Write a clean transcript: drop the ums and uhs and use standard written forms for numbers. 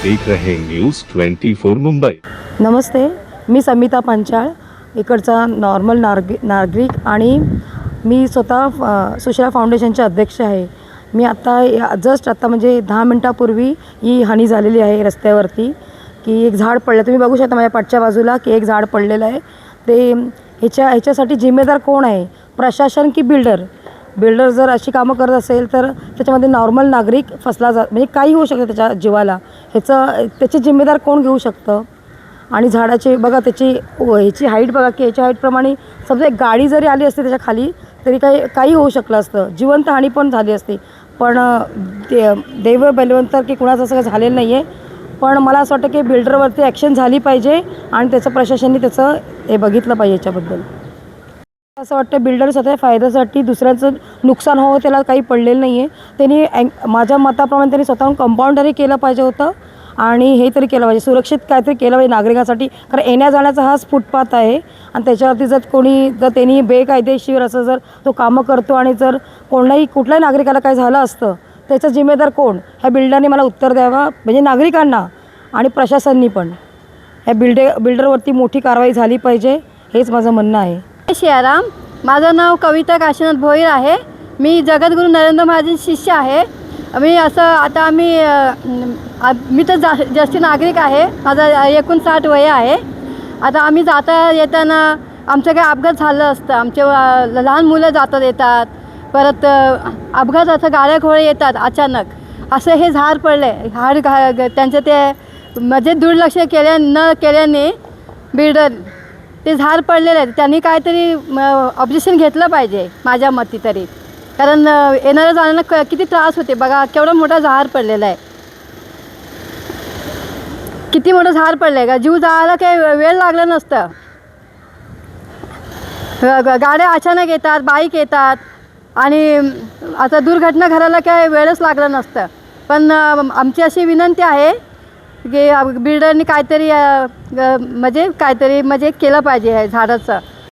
देख रहे न्यूज 24 मुंबई। नमस्ते, मी समिता पंचाळ, इकडचा नॉर्मल नागरिक आणि मी स्वतः सुशला फाउंडेशनचे अध्यक्ष आहे। मी जस्ट आता म्हणजे 10 मिनिटापूर्वी ही हानी झालेली आहे रस्त्यावरती की एक झाड पडलं। तुम्ही बघू शकता माझ्या पाठच्या बाजूला की एक झाड पडलेलं आहे। ते ह्याच्यासाठी जिम्मेदार कोण आहे, प्रशासन की बिल्डर? बिल्डर जर अशी कामं करत असेल तर त्याच्यामध्ये नॉर्मल नागरिक फसला म्हणजे काही होऊ शकतं त्याच्या जीवाला। त्याची जिम्मेदार कोण घेऊ शकतं? आणि झाडाचे बघा ह्याची हाईट बघा की ह्याच्या हाईटप्रमाणे समजा एक गाडी जरी आली असते त्याच्या खाली तरी काही होऊ शकलं असतं, जिवंत हानी पण झाली असती। पण देव बलवंतर की कुणाचं असं झालेलं नाही आहे। पण मला असं वाटतं की बिल्डरवरती ॲक्शन झाली पाहिजे आणि त्याचं प्रशासनाने त्याचं हे बघितलं पाहिजे याच्याबद्दल। असं वाटतं बिल्डर स्वतः फायद्यासाठी दुसऱ्याचं नुकसान हो त्याला काही पडलेलं नाही आहे। त्यांनी माझ्या मताप्रमाणे त्यांनी स्वतःहून कंपाऊंड तरी केलं पाहिजे होतं आणि हे तरी केलं पाहिजे, सुरक्षित काहीतरी केलं पाहिजे नागरिकांसाठी। कारण येण्या जाण्याचा हाच फुटपाथ आहे आणि त्याच्यावरती जर त्यांनी बेकायदेशीर असं जर तो कामं करतो आणि जर कुठल्याही नागरिकाला काय झालं असतं त्याचा जिम्मेदार कोण? ह्या बिल्डरने मला उत्तर द्यावा, म्हणजे नागरिकांना आणि प्रशासनाने पण। ह्या बिल्डरवरती मोठी कारवाई झाली पाहिजे, हेच माझं म्हणणं आहे। शियाराम, माझं नाव कविता काशीनाथ भोईर आहे। मी जगद्गुरू नरेंद्र महाराजांचे शिष्य आहे। मी तर ज्येष्ठ नागरिक आहे, माझं 59 वय आहे। आता आम्ही जाता येताना आमचं काही अपघात झालं असतं, आमचे लहान मुलं जातात येतात, परत अपघात असं गाड्या घोडे येतात अचानक, असं हे झाड पडले त्यांचं ते म्हणजे दुर्लक्ष न केल्याने बिल्डर ते झाड पडलेलं आहे। त्यांनी काहीतरी ऑब्जेक्शन घेतलं पाहिजे माझ्या मते तरी, कारण येणाऱ्या जाण्याला किती त्रास होते बघा। केवढं मोठं झाड पडलेलं आहे, किती मोठं झाड पडलं आहे का, जीव जायला काही वेळ लागलं नसतं। गाड्या अचानक येतात, बाईक येतात आणि आता दुर्घटना घडायला काही वेळच लागलं नसतं। पण आमची अशी विनंती आहे की बिल्डरनी काहीतरी म्हणजे केलं पाहिजे आहे झाडाचं।